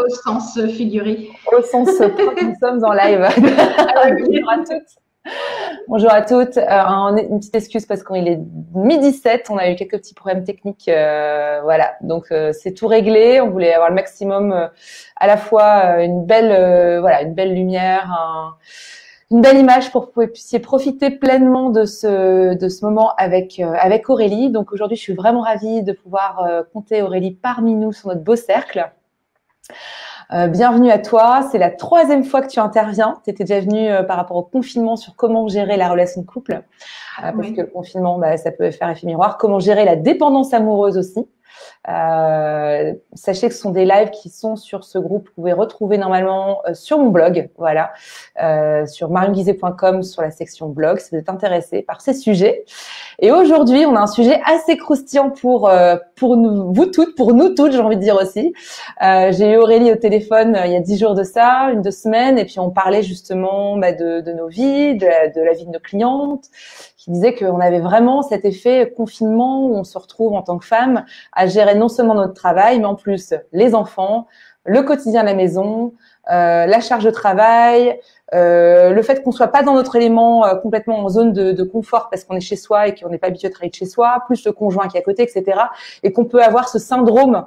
Au sens figuré. Au sens propre, nous sommes en live. Bonjour à toutes. Bonjour à toutes. Une petite excuse parce qu'il est 12h07. On a eu quelques petits problèmes techniques. Voilà. Donc, c'est tout réglé. On voulait avoir le maximum, à la fois une belle lumière, une belle image pour que vous puissiez profiter pleinement de ce moment avec Aurélie. Donc, aujourd'hui, je suis vraiment ravie de pouvoir compter Aurélie parmi nous sur notre beau cercle. Bienvenue à toi. C'est la 3e fois que tu interviens. Tu étais déjà venue par rapport au confinement sur comment gérer la relation de couple. Parce que le confinement, ça peut faire effet miroir. Comment gérer la dépendance amoureuse aussi. Sachez que ce sont des lives qui sont sur ce groupe. Vous pouvez retrouver normalement sur mon blog, voilà, sur marionguizet.com sur la section blog si vous êtes intéressé par ces sujets. Et aujourd'hui, on a un sujet assez croustillant pour nous toutes, j'ai envie de dire aussi. J'ai eu Aurélie au téléphone il y a 10 jours de ça, 2 semaines, et puis on parlait justement de nos vies, de la vie de nos clientes, qui disaient qu'on avait vraiment cet effet confinement où on se retrouve en tant que femme à gérer non seulement notre travail, mais en plus les enfants, le quotidien à la maison, la charge de travail, le fait qu'on soit pas dans notre élément complètement en zone de confort parce qu'on est chez soi et qu'on n'est pas habitué à travailler de chez soi, plus le conjoint qui est à côté, etc. Et qu'on peut avoir ce syndrome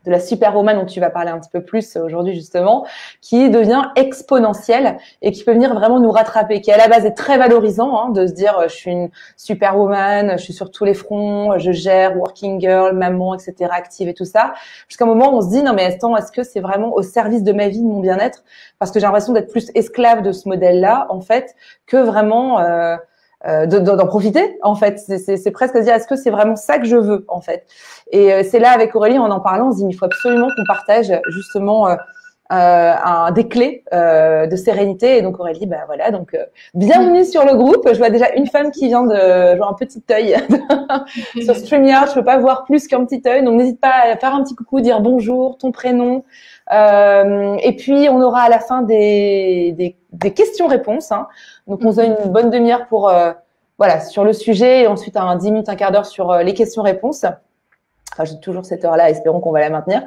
de la superwoman dont tu vas parler un petit peu plus aujourd'hui justement, qui devient exponentielle et qui peut venir vraiment nous rattraper, qui à la base est très valorisant de se dire je suis une superwoman, je suis sur tous les fronts, je gère, working girl, maman, etc., active et tout ça, jusqu'à un moment où on se dit non mais attends, est-ce que c'est vraiment au service de ma vie, de mon bien-être, parce que j'ai l'impression d'être plus esclave de ce modèle-là en fait que vraiment d'en profiter en fait. C'est presque à dire est-ce que c'est vraiment ça que je veux en fait. Et c'est là avec Aurélie en parlant on se dit mais il faut absolument qu'on partage justement des clés de sérénité. Et donc Aurélie voilà, donc bienvenue sur le groupe. Je vois déjà une femme qui vient de jouer un petit œil sur StreamYard. Je peux pas voir plus qu'un petit œil, donc n'hésite pas à faire un petit coucou, dire bonjour, ton prénom. Et puis on aura à la fin des questions-réponses. Donc on se donne une bonne demi-heure pour voilà sur le sujet et ensuite 10 minutes, un quart d'heure sur les questions-réponses. Enfin, j'ai toujours cette heure-là, espérons qu'on va la maintenir.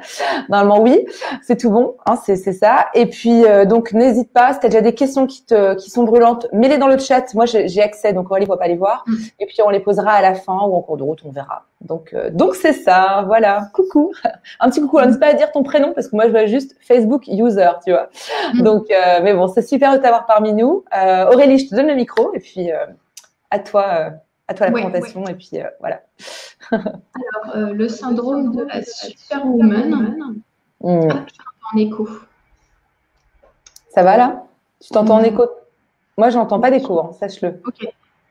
Normalement, oui, c'est tout bon, c'est ça. Et puis, donc, n'hésite pas, si tu as déjà des questions qui sont brûlantes, mets-les dans le chat. Moi, j'ai accès, donc Aurélie ne va pas les voir. Et puis, on les posera à la fin ou en cours de route, on verra. Donc c'est ça, voilà. Coucou. Un petit coucou. N'hésite pas à dire ton prénom parce que moi, je vois juste Facebook user, tu vois. Donc, mais bon, c'est super de t'avoir parmi nous. Aurélie, je te donne le micro et puis à toi la présentation et puis voilà. Alors, le syndrome de la superwoman. Je t'entends en écho. Ça va là? Tu t'entends en écho? Moi, je n'entends pas d'écho, sache-le. Ok.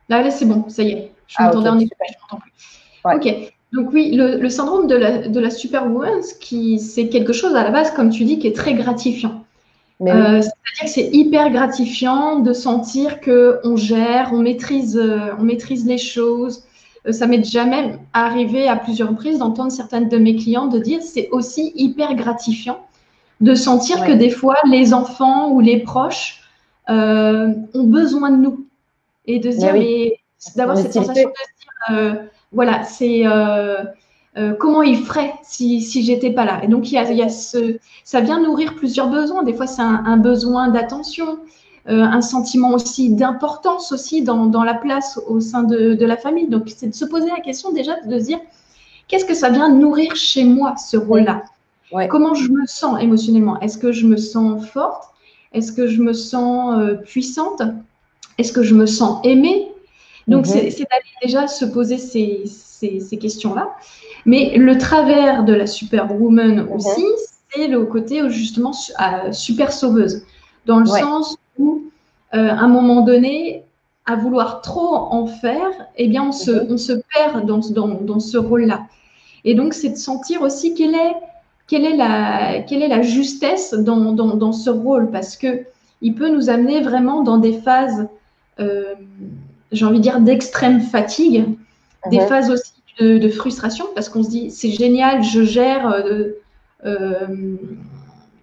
Là, c'est bon, ça y est. Je m'entendais en écho, je m'entends plus. Ouais. Ok. Donc oui, le syndrome de la superwoman, c'est quelque chose à la base, comme tu dis, qui est très gratifiant. C'est-à-dire que c'est hyper gratifiant de sentir qu'on gère, on maîtrise les choses. Ça m'est jamais arrivé à plusieurs reprises d'entendre certaines de mes clients de dire c'est aussi hyper gratifiant de sentir que des fois les enfants ou les proches ont besoin de nous et de se dire mais d'avoir cette sensation de se dire voilà c'est comment il ferait si j'étais pas là. Et donc ça vient nourrir plusieurs besoins. Des fois c'est un besoin d'attention. Un sentiment aussi d'importance aussi dans la place au sein de la famille. Donc, c'est de se poser la question déjà de se dire qu'est-ce que ça vient nourrir chez moi, ce rôle-là? Comment je me sens émotionnellement? Est-ce que je me sens forte? Est-ce que je me sens puissante? Est-ce que je me sens aimée? Donc, c'est d'aller déjà se poser ces questions-là. Mais le travers de la superwoman aussi, c'est le côté justement super sauveuse. Dans le sens où, à un moment donné, à vouloir trop en faire, eh bien, on se perd dans ce rôle-là. Et donc, c'est de sentir aussi quelle est la justesse dans ce rôle, parce qu'il peut nous amener vraiment dans des phases, j'ai envie de dire, d'extrême fatigue, des phases aussi de frustration, parce qu'on se dit, c'est génial, je gère,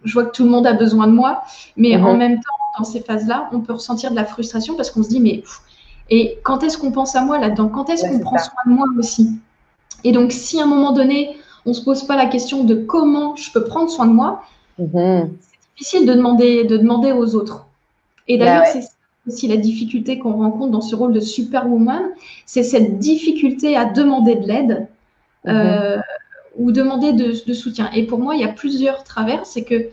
je vois que tout le monde a besoin de moi, mais en même temps, dans ces phases-là, on peut ressentir de la frustration parce qu'on se dit, mais et quand est-ce qu'on pense à moi là-dedans? Quand est-ce qu'on prend soin de moi aussi? Et donc, si à un moment donné, on ne se pose pas la question de comment je peux prendre soin de moi, C'est difficile de demander aux autres. Et d'ailleurs, c'est aussi la difficulté qu'on rencontre dans ce rôle de superwoman, c'est cette difficulté à demander de l'aide ou demander de soutien. Et pour moi, il y a plusieurs travers. C'est que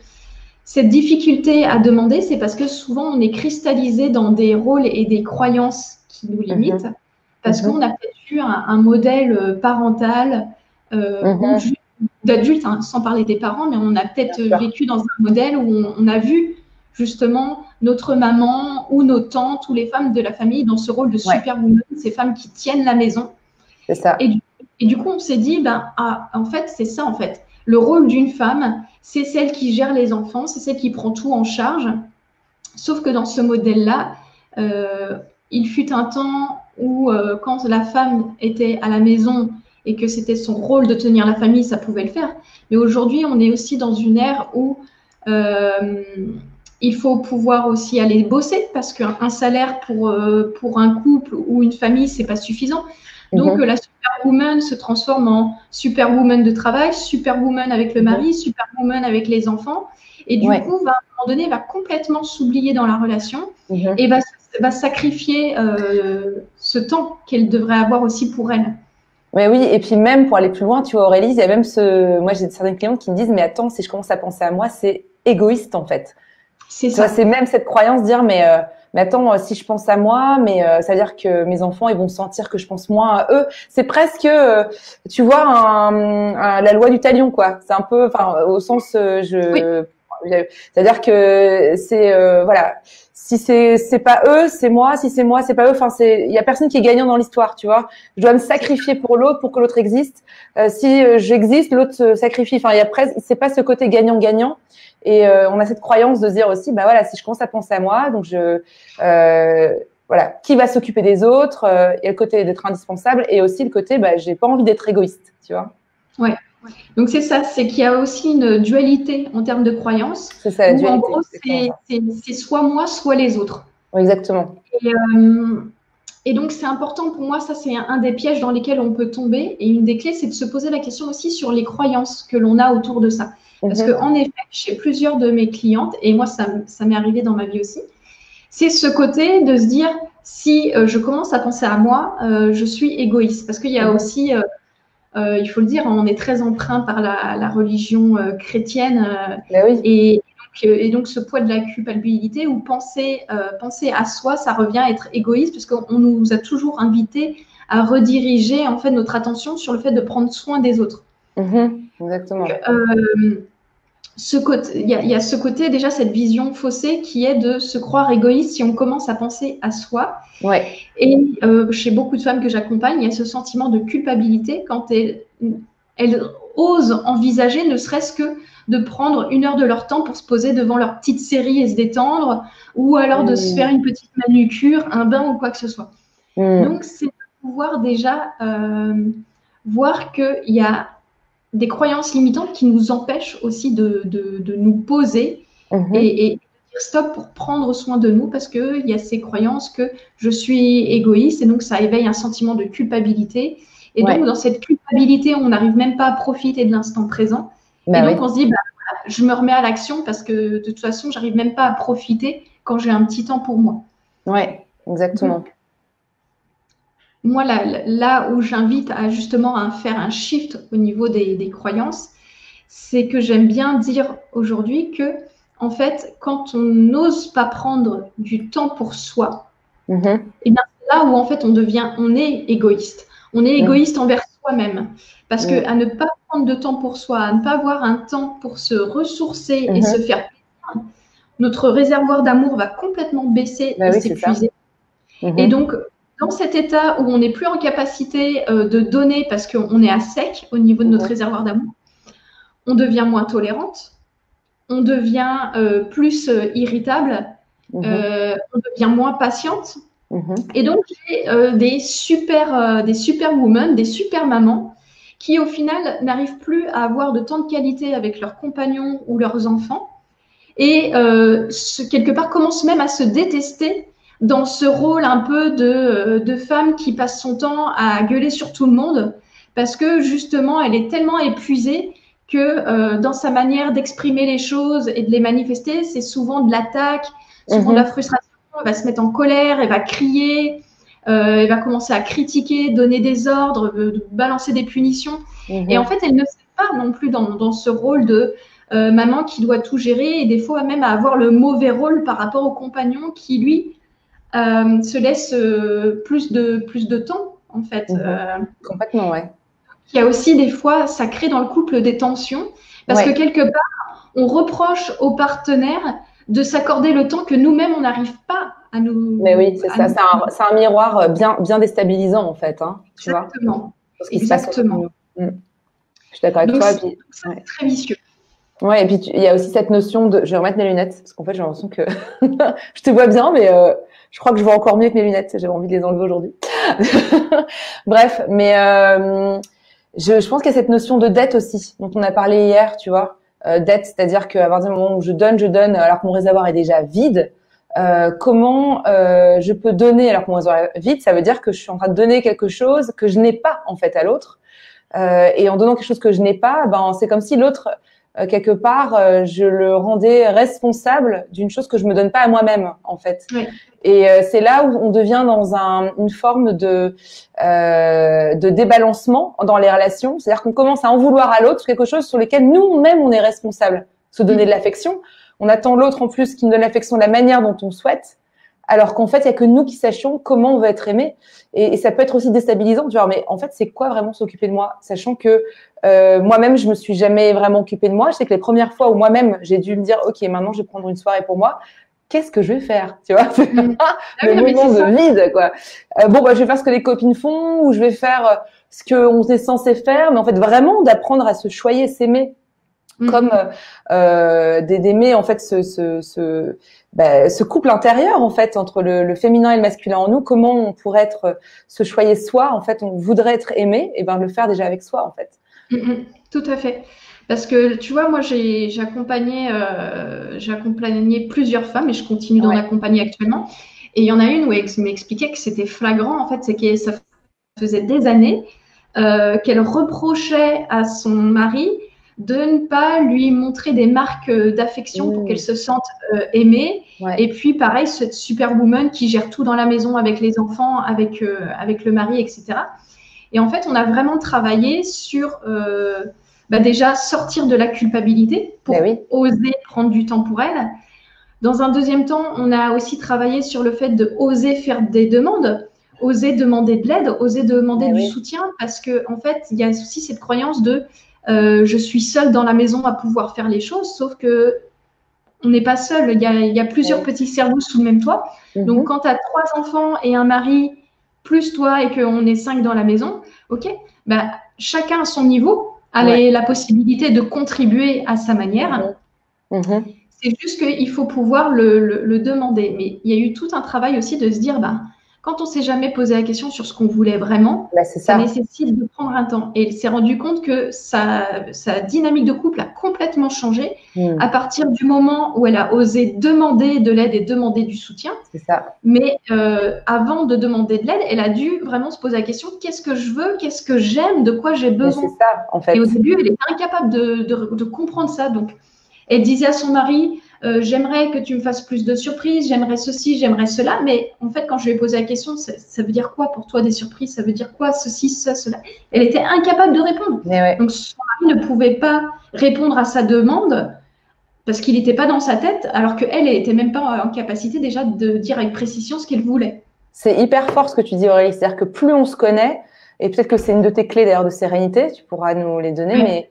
cette difficulté à demander, c'est parce que souvent, on est cristallisé dans des rôles et des croyances qui nous limitent, parce qu'on a peut-être eu un modèle parental d'adulte, hein, sans parler des parents, mais on a peut-être vécu dans un modèle où on a vu justement notre maman ou nos tantes ou les femmes de la famille dans ce rôle de superwoman, ces femmes qui tiennent la maison. C'est ça. Et du coup, on s'est dit, en fait, c'est ça, en fait. Le rôle d'une femme, c'est celle qui gère les enfants, c'est celle qui prend tout en charge. Sauf que dans ce modèle-là, il fut un temps où, quand la femme était à la maison et que c'était son rôle de tenir la famille, ça pouvait le faire. Mais aujourd'hui, on est aussi dans une ère où il faut pouvoir aussi aller bosser parce qu'un salaire pour un couple ou une famille, c'est pas suffisant. Donc, la superwoman se transforme en superwoman de travail, superwoman avec le mari, superwoman avec les enfants. Et du coup, à un moment donné, va complètement s'oublier dans la relation et va sacrifier ce temps qu'elle devrait avoir aussi pour elle. Mais oui, et puis même pour aller plus loin, tu vois, Aurélie, il y a même moi j'ai certaines clientes qui me disent, mais attends, si je commence à penser à moi, c'est égoïste en fait. C'est ça. C'est même cette croyance de dire, mais attends, si je pense à moi, mais ça veut dire que mes enfants, ils vont sentir que je pense moins à eux. C'est presque, tu vois, la loi du talion, quoi. C'est un peu, enfin, au sens, c'est-à-dire que c'est, voilà, si c'est pas eux, c'est moi. Si c'est moi, c'est pas eux. Enfin, il y a personne qui est gagnant dans l'histoire, tu vois. Je dois me sacrifier pour l'autre, pour que l'autre existe. Si j'existe, l'autre se sacrifie. Enfin, il y a presque, c'est pas ce côté gagnant-gagnant. Et on a cette croyance de se dire aussi, bah voilà, si je commence à penser à moi, donc voilà, qui va s'occuper des autres, et le côté d'être indispensable, et aussi le côté, bah j'ai pas envie d'être égoïste, tu vois. Ouais. Donc c'est ça, c'est qu'il y a aussi une dualité en termes de croyances. C'est ça, la dualité. En gros, c'est soit moi, soit les autres. Exactement. Et donc c'est important pour moi, ça c'est un des pièges dans lesquels on peut tomber. Et une des clés, c'est de se poser la question aussi sur les croyances que l'on a autour de ça. Parce qu'en effet, chez plusieurs de mes clientes, et moi ça m'est arrivé dans ma vie aussi, c'est ce côté de se dire, si je commence à penser à moi, je suis égoïste. Parce qu'il y a aussi, il faut le dire, on est très empreint par la religion chrétienne. Et donc ce poids de la culpabilité, où penser à soi, ça revient à être égoïste, parce qu'on nous a toujours invités à rediriger en fait notre attention sur le fait de prendre soin des autres. Exactement. Il y a ce côté, déjà, cette vision faussée qui est de se croire égoïste si on commence à penser à soi. Et chez beaucoup de femmes que j'accompagne, il y a ce sentiment de culpabilité quand elles osent envisager, ne serait-ce que de prendre 1 heure de leur temps pour se poser devant leur petite série et se détendre, ou alors de se faire une petite manucure, un bain ou quoi que ce soit. Donc, c'est de pouvoir déjà voir qu'il y a des croyances limitantes qui nous empêchent aussi de nous poser et dire stop pour prendre soin de nous, parce qu'il y a ces croyances que je suis égoïste, et donc ça éveille un sentiment de culpabilité. Et donc, dans cette culpabilité, on n'arrive même pas à profiter de l'instant présent. Et donc, on se dit, je me remets à l'action parce que de toute façon, j'arrive même pas à profiter quand j'ai un petit temps pour moi. Ouais, exactement. Moi, là où j'invite justement à faire un shift au niveau des croyances, c'est que j'aime bien dire aujourd'hui que, en fait, quand on n'ose pas prendre du temps pour soi, et bien c'est là où en fait on est égoïste. On est égoïste envers soi-même, parce que à ne pas prendre de temps pour soi, à ne pas avoir un temps pour se ressourcer et se faire plaisir, notre réservoir d'amour va complètement baisser et s'épuiser. Et donc, dans cet état où on n'est plus en capacité de donner parce qu'on est à sec au niveau de notre réservoir d'amour, on devient moins tolérante, on devient plus irritable, on devient moins patiente. Et donc, j'ai des superwomen, des super mamans qui, au final, n'arrivent plus à avoir de temps de qualité avec leurs compagnons ou leurs enfants, et quelque part commencent même à se détester dans ce rôle un peu de femme qui passe son temps à gueuler sur tout le monde, parce que justement, elle est tellement épuisée que dans sa manière d'exprimer les choses et de les manifester, c'est souvent de l'attaque, souvent de la frustration. Elle va se mettre en colère, elle va crier, elle va commencer à critiquer, donner des ordres, balancer des punitions. Et en fait, elle ne sait pas non plus dans ce rôle de maman qui doit tout gérer et des fois même à avoir le mauvais rôle par rapport au compagnon qui, lui, se laisse plus de temps, en fait. Complètement, ouais. Il y a aussi des fois, ça crée dans le couple des tensions parce que quelque part, on reproche aux partenaires de s'accorder le temps que nous-mêmes, on n'arrive pas à nous… Mais oui, c'est ça. C'est un miroir bien déstabilisant, en fait. Hein, tu Exactement. Vois, exactement. Je suis d'accord avec toi. Puis, c'est très vicieux. Ouais, et puis il y a aussi cette notion de… Je vais remettre mes lunettes parce qu'en fait, j'ai l'impression que je te vois bien, mais je crois que je vois encore mieux que mes lunettes. J'avais envie de les enlever aujourd'hui. Bref, mais je pense qu'il y a cette notion de dette aussi, dont on a parlé hier, tu vois. Dette, c'est-à-dire qu'à partir du moment où je donne alors que mon réservoir est déjà vide, comment je peux donner alors que mon réservoir est vide? Ça veut dire que je suis en train de donner quelque chose que je n'ai pas en fait à l'autre. Et en donnant quelque chose que je n'ai pas, ben c'est comme si l'autre quelque part, je le rendais responsable d'une chose que je me donne pas à moi-même, en fait. Oui. Et c'est là où on devient dans une forme de débalancement dans les relations. C'est-à-dire qu'on commence à en vouloir à l'autre quelque chose sur lequel nous-mêmes on est responsable. Se donner de l'affection. On attend l'autre en plus qui nous donne l'affection de la manière dont on souhaite. Alors qu'en fait, il y a que nous qui sachions comment on veut être aimé. Et ça peut être aussi déstabilisant. Tu vois, mais en fait, c'est quoi vraiment s'occuper de moi? Sachant que moi-même, je me suis jamais vraiment occupée de moi. Je sais que les premières fois où moi-même, j'ai dû me dire, OK, maintenant, je vais prendre une soirée pour moi. Qu'est-ce que je vais faire? Tu vois, le moment de vide, quoi. Bon, bah, je vais faire ce que les copines font ou je vais faire ce qu'on est censé faire. Mais en fait, vraiment d'apprendre à se choyer, s'aimer. Comme d'aimer en fait ce couple intérieur en fait entre le féminin et le masculin en nous, comment on pourrait être se choyer soi en fait, on voudrait être aimé, et ben le faire déjà avec soi en fait. Tout à fait, parce que tu vois, moi j'accompagnais plusieurs femmes et je continue d'en accompagner actuellement, et il y en a une où elle m'expliquait que c'était flagrant en fait, c'est que ça faisait des années qu'elle reprochait à son mari de ne pas lui montrer des marques d'affection pour qu'elle se sente aimée. Ouais. Et puis, pareil, cette superwoman qui gère tout dans la maison avec les enfants, avec le mari, etc. Et en fait, on a vraiment travaillé sur déjà sortir de la culpabilité pour oser prendre du temps pour elle. Dans un deuxième temps, on a aussi travaillé sur le fait de oser faire des demandes, oser demander de l'aide, oser demander du soutien, parce que en fait, il y a aussi cette croyance de je suis seule dans la maison à pouvoir faire les choses, sauf que on n'est pas seul. Il y a plusieurs petits cerveaux sous le même toit. Donc, quand tu as 3 enfants et un mari, plus toi, et qu'on est 5 dans la maison, ok, bah, chacun à son niveau a la possibilité de contribuer à sa manière. C'est juste qu'il faut pouvoir le demander. Mais il y a eu tout un travail aussi de se dire, quand on ne s'est jamais posé la question sur ce qu'on voulait vraiment, ça nécessite de prendre un temps. Et il s'est rendu compte que sa dynamique de couple a complètement changé à partir du moment où elle a osé demander de l'aide et demander du soutien. C'est ça. Mais avant de demander de l'aide, elle a dû vraiment se poser la question, qu'est-ce que je veux, qu'est-ce que j'aime, de quoi j'ai besoin. C'est ça, en fait. Et au début, elle était incapable de comprendre ça. Donc, elle disait à son mari, j'aimerais que tu me fasses plus de surprises, j'aimerais ceci, j'aimerais cela. Mais en fait, quand je lui ai posé la question, ça veut dire quoi pour toi des surprises? Ça veut dire quoi ceci, ça, cela? Elle était incapable de répondre. Donc, son mari ne pouvait pas répondre à sa demande parce qu'il n'était pas dans sa tête, alors qu'elle n'était même pas en capacité déjà de dire avec précision ce qu'elle voulait. C'est hyper fort ce que tu dis, Aurélie. C'est-à-dire que plus on se connaît, et peut-être que c'est une de tes clés d'ailleurs de sérénité, tu pourras nous les donner, mais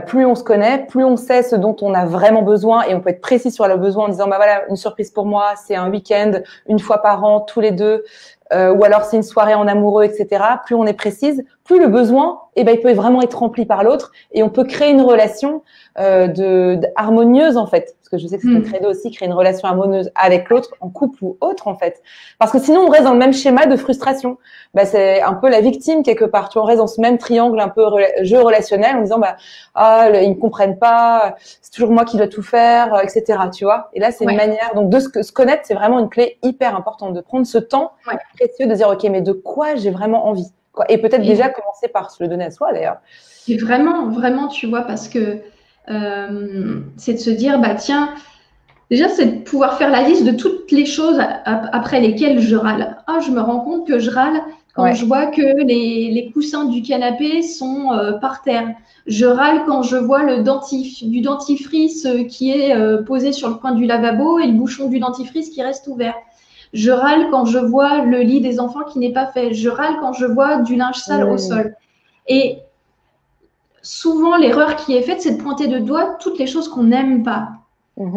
plus on se connaît, plus on sait ce dont on a vraiment besoin et on peut être précis sur le besoin en disant voilà, une surprise pour moi, c'est un week-end, une fois par an, tous les deux, ou alors c'est une soirée en amoureux, etc. Plus on est précise, plus le besoin, il peut vraiment être rempli par l'autre et on peut créer une relation harmonieuse en fait. Parce que je sais que c'est un credo aussi, créer une relation harmonieuse avec l'autre, en couple ou autre en fait. Parce que sinon on reste dans le même schéma de frustration. C'est un peu la victime quelque part. Tu vois, on reste dans ce même triangle un peu jeu relationnel en disant ils me comprennent pas, c'est toujours moi qui dois tout faire, etc. Tu vois. Et là c'est une manière donc de se connaître, c'est vraiment une clé hyper importante de prendre ce temps précieux de dire ok mais de quoi j'ai vraiment envie. Et peut-être déjà commencer par se le donner à soi, d'ailleurs. Et vraiment, vraiment, tu vois, parce que c'est de se dire, bah tiens, déjà, c'est de pouvoir faire la liste de toutes les choses après lesquelles je râle. Ah, je me rends compte que je râle quand je vois que les coussins du canapé sont par terre. Je râle quand je vois du dentifrice qui est posé sur le coin du lavabo et le bouchon du dentifrice qui reste ouvert. Je râle quand je vois le lit des enfants qui n'est pas fait. Je râle quand je vois du linge sale au sol. Et souvent, l'erreur qui est faite, c'est de pointer de doigt toutes les choses qu'on n'aime pas.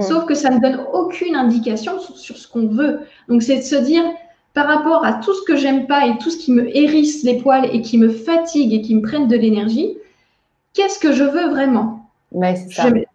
Sauf que ça ne donne aucune indication sur ce qu'on veut. Donc, c'est de se dire, par rapport à tout ce que j'aime pas et tout ce qui me hérisse les poils et qui me fatigue et qui me prenne de l'énergie, qu'est-ce que je veux vraiment?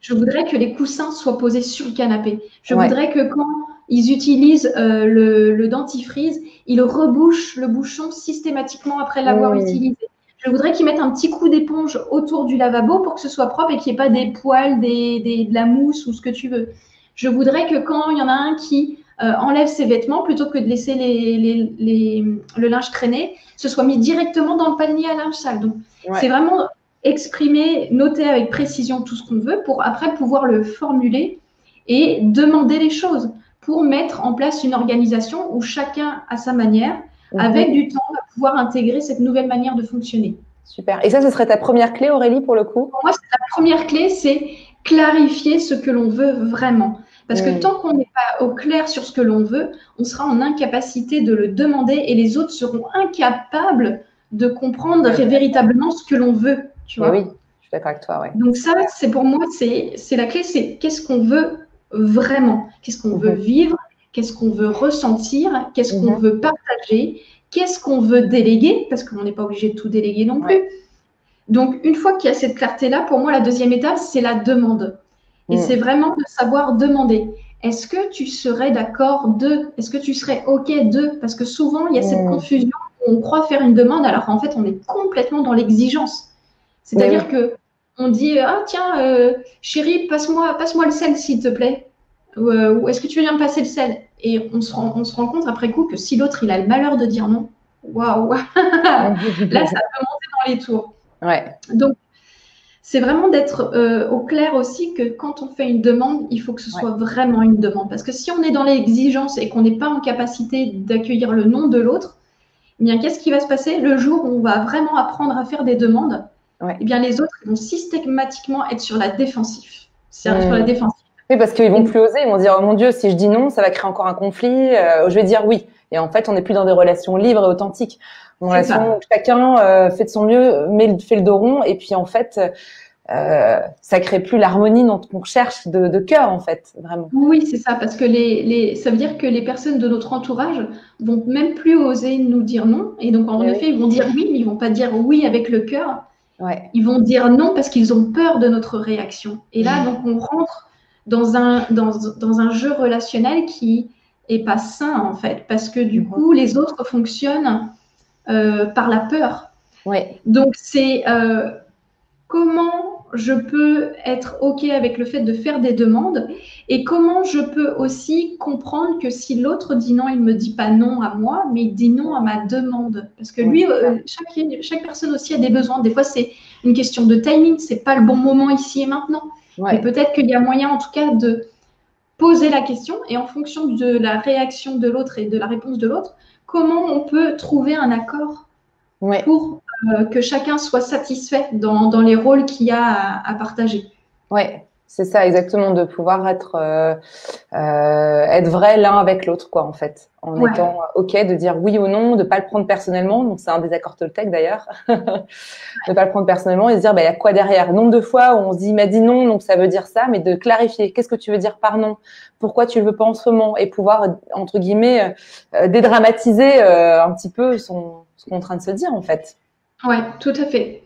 Je voudrais que les coussins soient posés sur le canapé. Je voudrais que quand ils utilisent le dentifrice, ils rebouchent le bouchon systématiquement après l'avoir utilisé. Je voudrais qu'ils mettent un petit coup d'éponge autour du lavabo pour que ce soit propre et qu'il n'y ait pas des poils, de la mousse ou ce que tu veux. Je voudrais que quand il y en a un qui enlève ses vêtements, plutôt que de laisser le linge traîner, ce soit mis directement dans le panier à linge sale. Donc, c'est vraiment exprimer, noter avec précision tout ce qu'on veut pour après pouvoir le formuler et demander les choses pour mettre en place une organisation où chacun à sa manière, avec du temps, va pouvoir intégrer cette nouvelle manière de fonctionner. Super. Et ça, ce serait ta première clé, Aurélie, pour le coup? Pour moi, la première clé, c'est clarifier ce que l'on veut vraiment. Parce que tant qu'on n'est pas au clair sur ce que l'on veut, on sera en incapacité de le demander et les autres seront incapables de comprendre véritablement ce que l'on veut. Tu vois? Oui, je suis d'accord avec toi. Donc ça, c'est pour moi, c'est la clé, c'est qu'est-ce qu'on veut vraiment? Qu'est-ce qu'on veut vivre? Qu'est-ce qu'on veut ressentir? Qu'est-ce qu'on veut partager? Qu'est-ce qu'on veut déléguer? Parce qu'on n'est pas obligé de tout déléguer non plus. Donc, une fois qu'il y a cette clarté-là, pour moi, la deuxième étape, c'est la demande. Et c'est vraiment de savoir demander. Est-ce que tu serais d'accord de? Est-ce que tu serais OK de? Parce que souvent, il y a cette confusion où on croit faire une demande alors qu'en fait, on est complètement dans l'exigence. C'est-à-dire que on dit, ah tiens, chérie, passe-moi le sel, s'il te plaît. Ou est-ce que tu viens me passer le sel? Et on se rend compte après coup que si l'autre, il a le malheur de dire non, waouh, là, ça peut monter dans les tours. Donc, c'est vraiment d'être au clair aussi que quand on fait une demande, il faut que ce soit vraiment une demande. Parce que si on est dans l'exigence et qu'on n'est pas en capacité d'accueillir le non de l'autre, eh bien, qu'est-ce qui va se passer le jour où on va vraiment apprendre à faire des demandes? Eh bien, les autres vont systématiquement être sur la défensive. Sur la défensive. Oui, parce qu'ils vont plus oser. Ils vont dire, oh mon Dieu, si je dis non, ça va créer encore un conflit. Je vais dire oui. Et en fait, on n'est plus dans des relations libres et authentiques. Une relation où chacun fait de son mieux, fait le dos rond. Et puis, en fait, ça crée plus l'harmonie dont on cherche de cœur, en fait, vraiment. Oui, c'est ça. Parce que ça veut dire que les personnes de notre entourage vont même plus oser nous dire non. Et donc, en effet, ils vont dire oui, mais ils vont pas dire oui avec le cœur. Ils vont dire non parce qu'ils ont peur de notre réaction. Et là, donc, on rentre dans un jeu relationnel qui est pas sain, en fait. Parce que du coup, les autres fonctionnent par la peur. Donc, c'est comment je peux être OK avec le fait de faire des demandes et comment je peux aussi comprendre que si l'autre dit non, il ne me dit pas non à moi, mais il dit non à ma demande. Parce que lui, chaque personne aussi a des besoins. Des fois, c'est une question de timing, ce n'est pas le bon moment ici et maintenant. Mais peut-être qu'il y a moyen, en tout cas, de poser la question et en fonction de la réaction de l'autre et de la réponse de l'autre, comment on peut trouver un accord pour que chacun soit satisfait dans les rôles qu'il y a à partager. C'est ça, exactement, de pouvoir être vrai l'un avec l'autre, quoi, en fait, en étant OK de dire oui ou non, de pas le prendre personnellement. Donc, c'est un des accords Toltec, d'ailleurs, de pas le prendre personnellement et de dire, il y a quoi derrière? Nombre de fois où on se dit, il m'a dit non, donc ça veut dire ça, mais de clarifier. Qu'est-ce que tu veux dire par non? Pourquoi tu le veux pas en ce moment? Et pouvoir, entre guillemets, dédramatiser un petit peu ce qu'on est en train de se dire, en fait. Oui, tout à fait.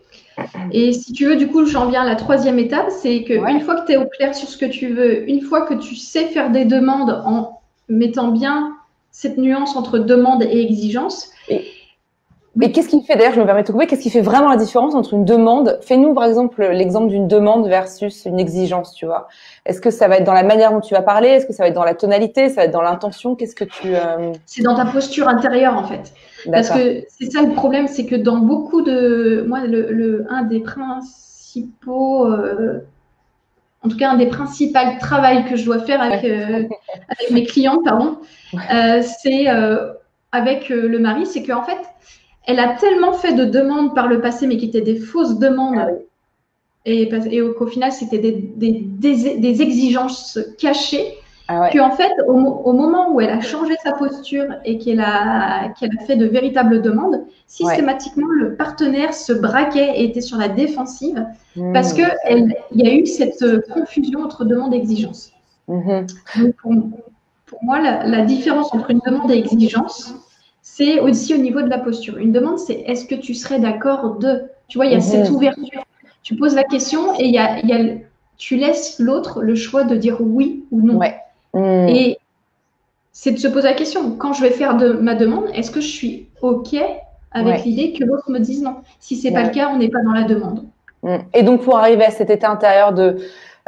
Et si tu veux, du coup, j'en viens à la troisième étape, c'est qu'une fois que tu es au clair sur ce que tu veux, une fois que tu sais faire des demandes en mettant bien cette nuance entre demande et exigence. Et qu'est-ce qui fait, d'ailleurs, je me permets de te couper, qu'est-ce qui fait vraiment la différence entre une demande? Fais-nous, par exemple, l'exemple d'une demande versus une exigence, tu vois. Est-ce que ça va être dans la manière dont tu vas parler? Est-ce que ça va être dans la tonalité? Ça va être dans l'intention? Qu'est-ce que tu… C'est dans ta posture intérieure, en fait. Parce que c'est ça le problème, c'est que dans beaucoup de... Moi, un des principaux... en tout cas, un des principaux travaux que je dois faire avec mes clientes, pardon, c'est avec le mari, c'est qu'en fait, elle a tellement fait de demandes par le passé, mais qui étaient des fausses demandes, et qu'au final, c'était des exigences cachées, qu'en fait, au moment où elle a changé sa posture et qu'elle a fait de véritables demandes, systématiquement, le partenaire se braquait et était sur la défensive parce qu'il y a eu cette confusion entre demande et exigence. Donc, pour moi, la différence entre une demande et exigence, c'est aussi au niveau de la posture. Une demande, c'est est-ce que tu serais d'accord de… Tu vois, il y a cette ouverture. Tu poses la question et tu laisses l'autre le choix de dire oui ou non. Et c'est de se poser la question. Quand je vais faire ma demande, est-ce que je suis OK avec l'idée que l'autre me dise non? Si ce n'est pas le cas, on n'est pas dans la demande. Et donc, pour arriver à cet état intérieur de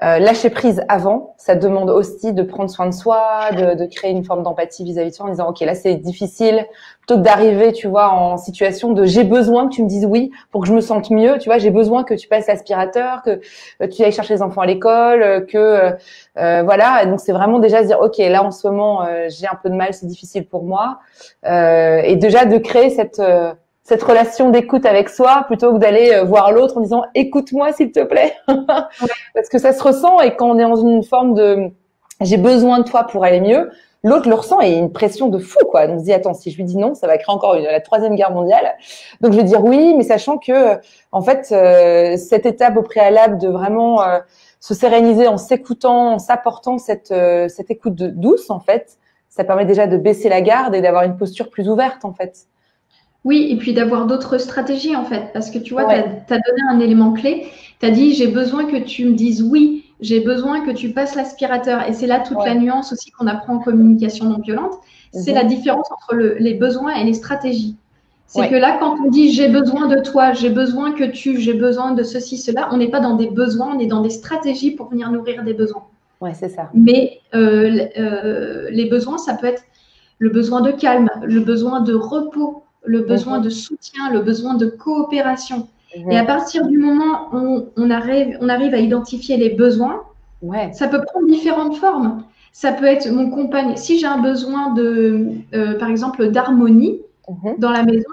lâcher prise avant, ça demande aussi de prendre soin de soi, de créer une forme d'empathie vis-à-vis de soi en disant ok, là c'est difficile, plutôt que d'arriver, tu vois, en situation de j'ai besoin que tu me dises oui pour que je me sente mieux, tu vois, j'ai besoin que tu passes l'aspirateur, que tu ailles chercher les enfants à l'école, voilà. Et donc c'est vraiment déjà se dire ok, là en ce moment j'ai un peu de mal, c'est difficile pour moi, et déjà de créer cette relation d'écoute avec soi plutôt que d'aller voir l'autre en disant écoute-moi s'il te plaît parce que ça se ressent et quand on est dans une forme de j'ai besoin de toi pour aller mieux, l'autre le ressent et il y a une pression de fou quoi. Donc on se dit attends, si je lui dis non, ça va créer encore la troisième guerre mondiale. Donc je vais dire oui, mais sachant que en fait cette étape au préalable de vraiment se séréniser en s'écoutant, en s'apportant cette écoute douce en fait, ça permet déjà de baisser la garde et d'avoir une posture plus ouverte en fait. Oui, et puis d'avoir d'autres stratégies en fait, parce que tu vois, tu as donné un élément clé, tu as dit j'ai besoin que tu me dises oui, j'ai besoin que tu passes l'aspirateur, et c'est là toute la nuance aussi qu'on apprend en communication non violente, c'est la différence entre les besoins et les stratégies. C'est que là, quand on dit j'ai besoin de toi, j'ai besoin que j'ai besoin de ceci, cela, on n'est pas dans des besoins, on est dans des stratégies pour venir nourrir des besoins. Ouais, c'est ça. Mais les besoins, ça peut être le besoin de calme, le besoin de repos, le besoin de soutien, le besoin de coopération. Et à partir du moment où on arrive à identifier les besoins, ça peut prendre différentes formes. Ça peut être mon compagnon. Si j'ai un besoin par exemple, d'harmonie dans la maison,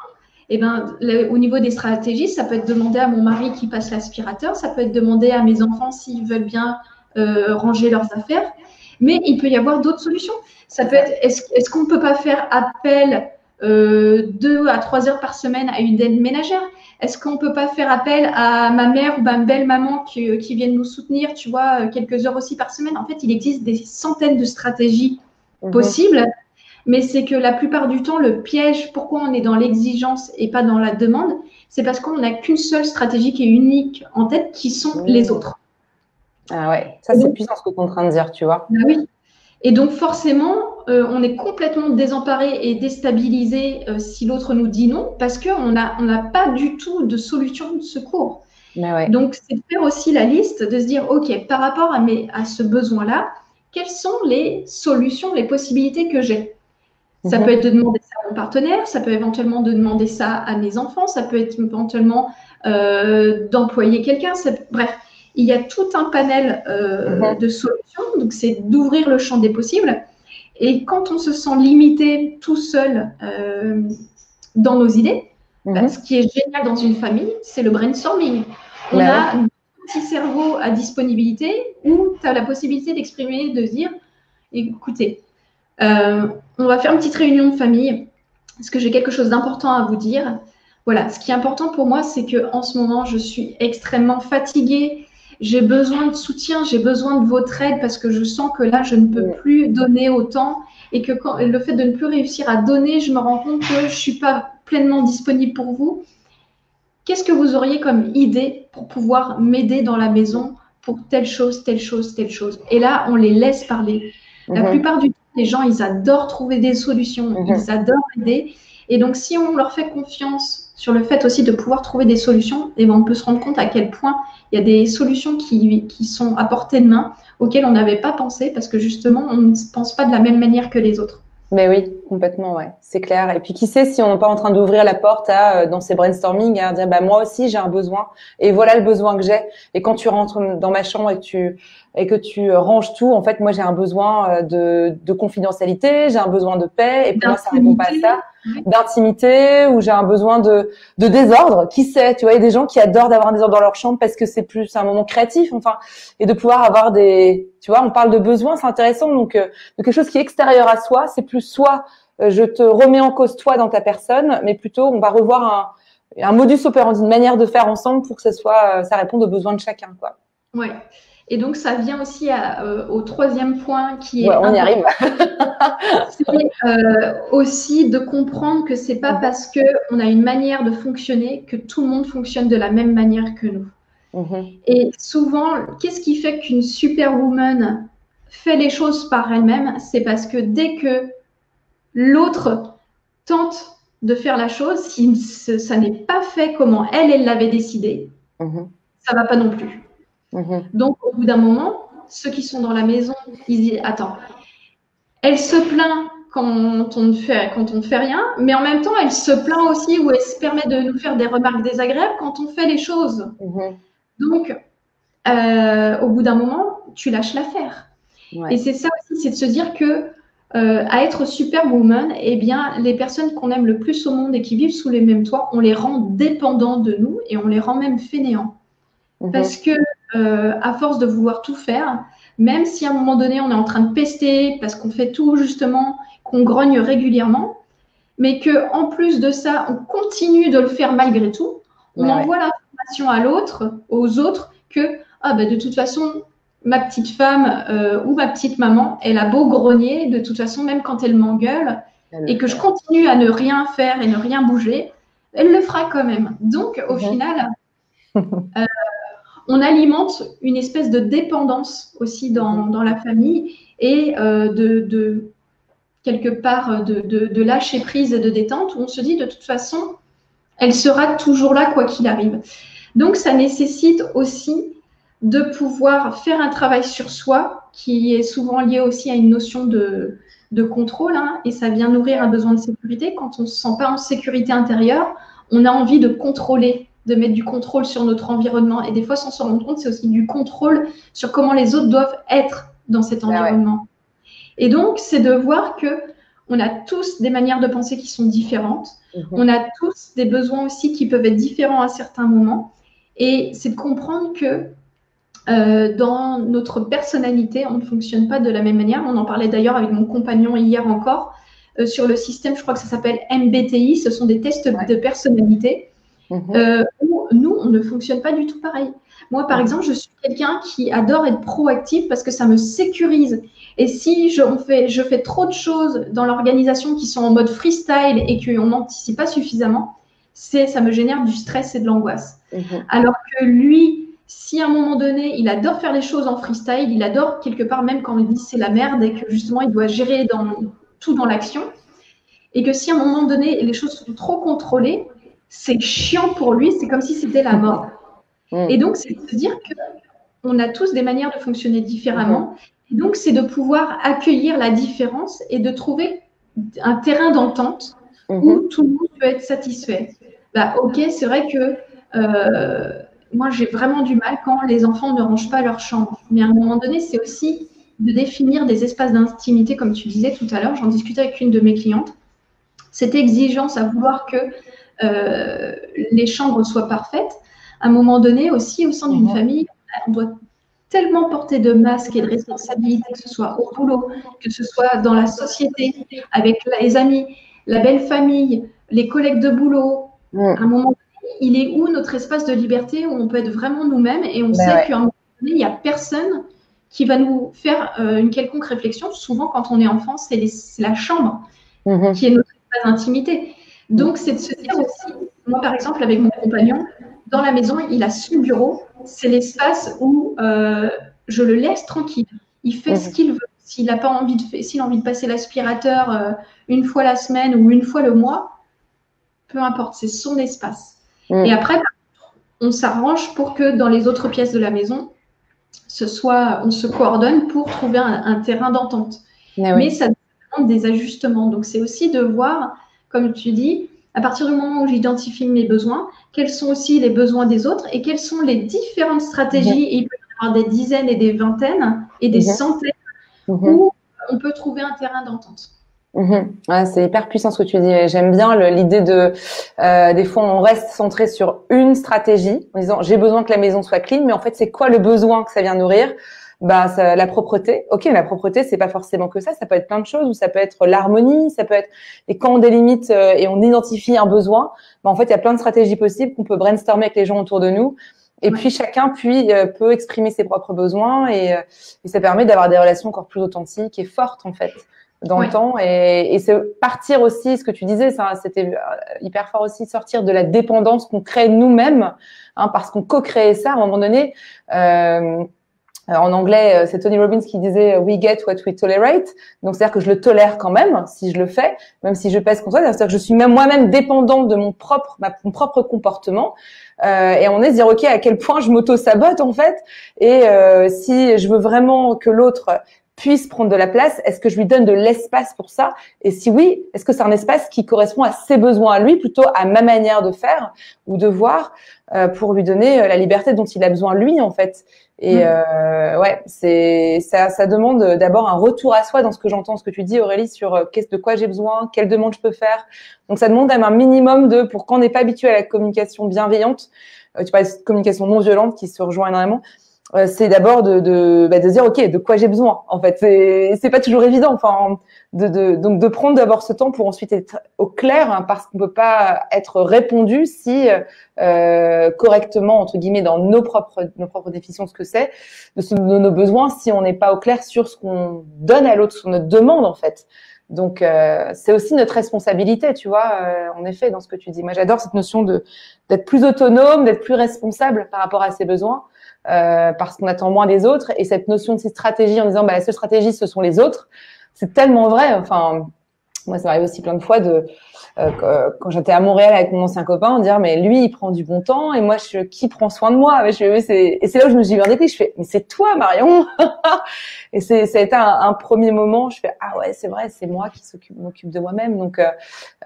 eh ben, au niveau des stratégies, ça peut être demander à mon mari qui passe l'aspirateur, ça peut être demander à mes enfants s'ils veulent bien ranger leurs affaires. Mais il peut y avoir d'autres solutions. Ça peut être, est-ce qu'on ne peut pas faire appel 2 à 3 heures par semaine à une aide ménagère? Est-ce qu'on ne peut pas faire appel à ma mère ou ma belle-maman qui viennent nous soutenir, tu vois, quelques heures aussi par semaine? En fait, il existe des centaines de stratégies possibles, mais c'est que la plupart du temps, le piège, pourquoi on est dans l'exigence et pas dans la demande, c'est parce qu'on n'a qu'une seule stratégie qui est unique en tête, qui sont les autres. Ah ouais, ça c'est puissant ce que tu es en train de dire, tu vois. Oui. Et donc forcément, on est complètement désemparé et déstabilisé si l'autre nous dit non, parce qu'on n'a pas du tout de solution de secours. Donc c'est de faire aussi la liste, de se dire, ok, par rapport à ce besoin-là, quelles sont les solutions, les possibilités que j'ai? Ça peut être de demander ça à mon partenaire, ça peut éventuellement de demander ça à mes enfants, ça peut être éventuellement d'employer quelqu'un, bref. Il y a tout un panel de solutions, donc c'est d'ouvrir le champ des possibles. Et quand on se sent limité tout seul dans nos idées, ce qui est génial dans une famille, c'est le brainstorming. On a un petit cerveau à disponibilité où tu as la possibilité d'exprimer, de dire, écoutez, on va faire une petite réunion de famille parce que j'ai quelque chose d'important à vous dire. Voilà, ce qui est important pour moi, c'est qu'en ce moment, je suis extrêmement fatiguée. J'ai besoin de soutien, j'ai besoin de votre aide parce que je sens que là, je ne peux plus donner autant et que le fait de ne plus réussir à donner, je me rends compte que je ne suis pas pleinement disponible pour vous. Qu'est-ce que vous auriez comme idée pour pouvoir m'aider dans la maison pour telle chose, telle chose, telle chose? Et là, on les laisse parler. La plupart du temps, les gens, ils adorent trouver des solutions, ils adorent aider. Et donc, si on leur fait confiance sur le fait aussi de pouvoir trouver des solutions, et ben, on peut se rendre compte à quel point il y a des solutions qui sont à portée de main, auxquelles on n'avait pas pensé, parce que justement, on ne pense pas de la même manière que les autres. Mais oui, Complètement, ouais, c'est clair. Et puis qui sait si on n'est pas en train d'ouvrir la porte à dans ces brainstorming à dire bah moi aussi j'ai un besoin et voilà le besoin que j'ai. Et quand tu rentres dans ma chambre et que tu ranges tout, en fait moi j'ai un besoin de confidentialité, j'ai un besoin de paix et pour moi ça répond pas à ça, d'intimité ou j'ai un besoin de désordre. Qui sait, tu vois, il y a des gens qui adorent d'avoir un désordre dans leur chambre parce que c'est plus un moment créatif, enfin, et de pouvoir avoir tu vois, on parle de besoin, c'est intéressant donc de quelque chose qui est extérieur à soi, c'est plus soit je te remets en cause toi dans ta personne, mais plutôt on va revoir un modus operandi, une manière de faire ensemble pour que ça réponde aux besoins de chacun, quoi. Ouais. Et donc ça vient aussi au troisième point qui est on y arrive. c'est aussi de comprendre que c'est pas parce que on a une manière de fonctionner que tout le monde fonctionne de la même manière que nous. Et souvent, qu'est-ce qui fait qu'une superwoman fait les choses par elle-même? C'est parce que dès que l'autre tente de faire la chose, si ça n'est pas fait comment elle l'avait décidé, ça va pas non plus. Donc, au bout d'un moment, ceux qui sont dans la maison, ils disent « Attends, elle se plaint quand on ne fait rien, mais en même temps, elle se plaint aussi ou elle se permet de nous faire des remarques désagréables quand on fait les choses. Donc, au bout d'un moment, tu lâches l'affaire. Et c'est ça aussi, c'est de se dire que à être superwoman, eh bien, les personnes qu'on aime le plus au monde et qui vivent sous les mêmes toits, on les rend dépendants de nous et on les rend même fainéants. Parce que à force de vouloir tout faire, même si à un moment donné on est en train de pester parce qu'on fait tout justement, qu'on grogne régulièrement, mais que en plus de ça, on continue de le faire malgré tout, on envoie l'information aux autres que de toute façon, ma petite femme ou ma petite maman, elle a beau grogner, de toute façon, même quand elle m'engueule, et que je continue à ne rien faire et ne rien bouger, elle le fera quand même. Donc, au final, on alimente une espèce de dépendance aussi dans la famille et quelque part de lâcher prise et de détente où on se dit de toute façon, elle sera toujours là quoi qu'il arrive. Donc, ça nécessite aussi de pouvoir faire un travail sur soi qui est souvent lié aussi à une notion de contrôle et ça vient nourrir un besoin de sécurité. Quand on ne se sent pas en sécurité intérieure, on a envie de contrôler, de mettre du contrôle sur notre environnement. Et des fois, sans s'en rendre compte, c'est aussi du contrôle sur comment les autres doivent être dans cet environnement. Et donc, c'est de voir qu'on a tous des manières de penser qui sont différentes. On a tous des besoins aussi qui peuvent être différents à certains moments. Et c'est de comprendre que dans notre personnalité, on ne fonctionne pas de la même manière. On en parlait d'ailleurs avec mon compagnon hier encore sur le système, je crois que ça s'appelle MBTI. Ce sont des tests de personnalité où nous, on ne fonctionne pas du tout pareil. Moi, par exemple, je suis quelqu'un qui adore être proactif parce que ça me sécurise. Et si je fais trop de choses dans l'organisation qui sont en mode freestyle et qu'on n'anticipe pas suffisamment, ça me génère du stress et de l'angoisse. Alors que lui, si à un moment donné, il adore faire les choses en freestyle, il adore quelque part, même quand il dit c'est la merde et que justement, il doit gérer tout dans l'action, et que si à un moment donné, les choses sont trop contrôlées, c'est chiant pour lui, c'est comme si c'était la mort. Et donc, c'est de se dire qu'on a tous des manières de fonctionner différemment. Et donc, c'est de pouvoir accueillir la différence et de trouver un terrain d'entente où tout le monde peut être satisfait. Ok, c'est vrai que moi, j'ai vraiment du mal quand les enfants ne rangent pas leur chambre. Mais à un moment donné, c'est aussi de définir des espaces d'intimité, comme tu disais tout à l'heure. J'en discutais avec une de mes clientes. Cette exigence à vouloir que les chambres soient parfaites, à un moment donné aussi, au sein d'une famille, on doit tellement porter de masques et de responsabilités, que ce soit au boulot, que ce soit dans la société, avec les amis, la belle famille, les collègues de boulot. À un moment donné, il est où notre espace de liberté où on peut être vraiment nous-mêmes et on sait qu'à un moment donné, il n'y a personne qui va nous faire une quelconque réflexion. Souvent, quand on est enfant, c'est la chambre qui est notre espace d'intimité. Donc, c'est de se dire aussi, moi par exemple, avec mon compagnon, dans la maison, il a son bureau, c'est l'espace où je le laisse tranquille. Il fait ce qu'il veut. S'il a envie de passer l'aspirateur une fois la semaine ou une fois le mois, peu importe, c'est son espace. Et après, on s'arrange pour que dans les autres pièces de la maison, on se coordonne pour trouver un terrain d'entente. Mais ça demande des ajustements. Donc, c'est aussi de voir, comme tu dis, à partir du moment où j'identifie mes besoins, quels sont aussi les besoins des autres et quelles sont les différentes stratégies. Et il peut y avoir des dizaines et des vingtaines et des centaines où on peut trouver un terrain d'entente. Ouais, c'est hyper puissant ce que tu dis. J'aime bien l'idée de des fois on reste centré sur une stratégie en disant j'ai besoin que la maison soit clean, mais en fait c'est quoi le besoin que ça vient nourrir? La propreté. Ok, la propreté c'est pas forcément que ça peut être plein de choses, ou ça peut être l'harmonie, ça peut être, et quand on délimite et on identifie un besoin, en fait il y a plein de stratégies possibles qu'on peut brainstormer avec les gens autour de nous. Et puis chacun peut exprimer ses propres besoins et ça permet d'avoir des relations encore plus authentiques et fortes en fait dans le temps, et c'est partir aussi, ce que tu disais, ça c'était hyper fort aussi, sortir de la dépendance qu'on crée nous-mêmes, parce qu'on co-créait ça à un moment donné. En anglais, c'est Tony Robbins qui disait we get what we tolerate. Donc c'est-à-dire que je le tolère quand même si je le fais, même si je pèse contre ça. C'est-à-dire que je suis même moi-même dépendante de mon propre comportement. Et on est se dire ok, à quel point je m'auto-sabote en fait. Et si je veux vraiment que l'autre puisse prendre de la place, est-ce que je lui donne de l'espace pour ça? Et si oui, est-ce que c'est un espace qui correspond à ses besoins à lui, plutôt à ma manière de faire ou de voir, pour lui donner la liberté dont il a besoin lui en fait. Et c'est ça demande d'abord un retour à soi dans ce que j'entends, ce que tu dis Aurélie, sur de quoi j'ai besoin, quelle demande je peux faire. Donc ça demande même un minimum pour quand on n'est pas habitué à la communication bienveillante, tu parles de communication non violente qui se rejoint énormément. C'est d'abord de dire ok, de quoi j'ai besoin en fait. C'est pas toujours évident, enfin donc de prendre d'abord ce temps pour ensuite être au clair, parce qu'on peut pas être répondu si correctement entre guillemets dans nos propres définitions de ce que c'est de nos besoins, si on n'est pas au clair sur ce qu'on donne à l'autre, sur notre demande en fait. Donc c'est aussi notre responsabilité, tu vois, en effet, dans ce que tu dis. Moi j'adore cette notion d'être plus autonome, d'être plus responsable par rapport à ses besoins. Parce qu'on attend moins des autres, et cette notion de ces stratégies en disant la seule stratégie ce sont les autres, c'est tellement vrai. Enfin, moi ça m'arrive aussi plein de fois quand j'étais à Montréal avec mon ancien copain, dire mais lui il prend du bon temps et moi qui prend soin de moi. Et c'est là où je me suis eu un déclic, je fais mais c'est toi Marion. Et ça a été un premier moment, je fais ah ouais c'est vrai, c'est moi qui m'occupe de moi-même. Donc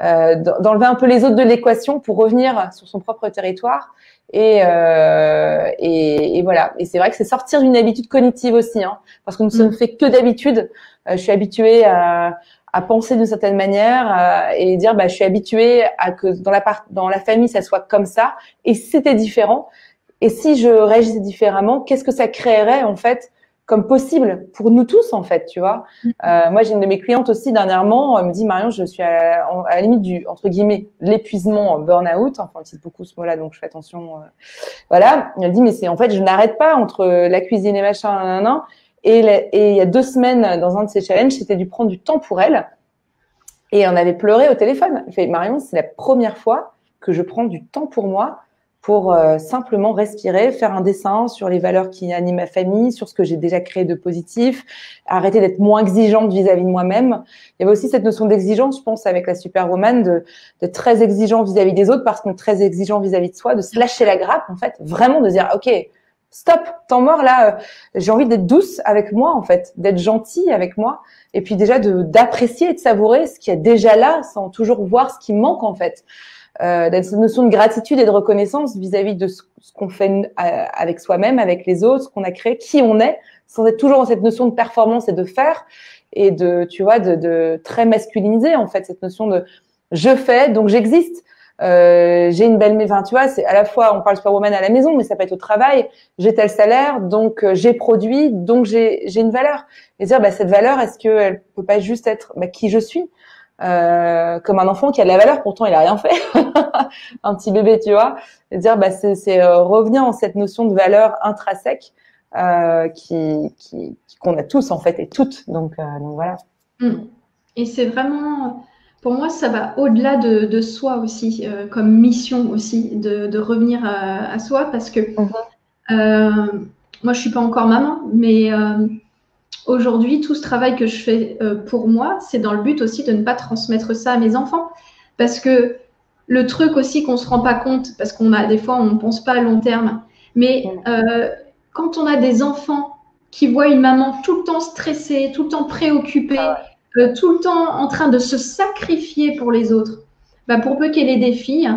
d'enlever un peu les autres de l'équation pour revenir sur son propre territoire. Et voilà. Et c'est vrai que c'est sortir d'une habitude cognitive aussi, parce que nous ne sommes faits que d'habitude. Je suis habituée à penser d'une certaine manière et dire je suis habituée à que dans la famille ça soit comme ça. Et si c'était différent, et si je réagissais différemment, qu'est-ce que ça créerait en fait comme possible pour nous tous en fait, tu vois. Moi j'ai une de mes clientes aussi dernièrement, elle me dit Marion, je suis à la limite du entre guillemets l'épuisement, burn-out, enfin on utilise beaucoup ce mot-là donc je fais attention. Voilà, elle dit mais c'est en fait je n'arrête pas entre la cuisine et machin et il y a 2 semaines dans un de ces challenges, c'était dû prendre du temps pour elle et on avait pleuré au téléphone. Elle fait Marion, c'est la première fois que je prends du temps pour moi, pour simplement respirer, faire un dessin sur les valeurs qui animent ma famille, sur ce que j'ai déjà créé de positif, arrêter d'être moins exigeante vis-à-vis de moi-même. Il y avait aussi cette notion d'exigence, je pense, avec la Superwoman, d'être très exigeant vis-à-vis des autres parce qu'on est très exigeant vis-à-vis de soi, de se lâcher la grappe, en fait, vraiment de dire, ok, stop, temps mort, là, j'ai envie d'être douce avec moi, en fait, d'être gentille avec moi, et puis déjà d'apprécier et de savourer ce qu'il y a déjà là, sans toujours voir ce qui manque, en fait. Cette notion de gratitude et de reconnaissance vis-à-vis de ce qu'on fait avec soi-même, avec les autres, ce qu'on a créé, qui on est, sans être toujours dans cette notion de performance et de faire, et de très masculiniser en fait cette notion de je fais donc j'existe. J'ai une belle maison, tu vois, c'est à la fois on parle Superwoman à la maison, mais ça peut être au travail. J'ai tel salaire, donc j'ai produit, donc j'ai une valeur. Et dire cette valeur, est-ce qu'elle peut pas juste être qui je suis? Comme un enfant qui a de la valeur, pourtant il a rien fait, un petit bébé, tu vois, et dire c'est revenir en cette notion de valeur intrinsèque qu'on a tous en fait et toutes, donc voilà. Et c'est vraiment, pour moi, ça va au-delà de soi aussi, comme mission aussi, de revenir à soi, parce que moi je suis pas encore maman, mais aujourd'hui, tout ce travail que je fais pour moi, c'est dans le but aussi de ne pas transmettre ça à mes enfants. Parce que le truc aussi qu'on ne se rend pas compte, parce des fois, on ne pense pas à long terme, mais quand on a des enfants qui voient une maman tout le temps stressée, tout le temps préoccupée, tout le temps en train de se sacrifier pour les autres, bah, pour peu qu'elle ait des filles,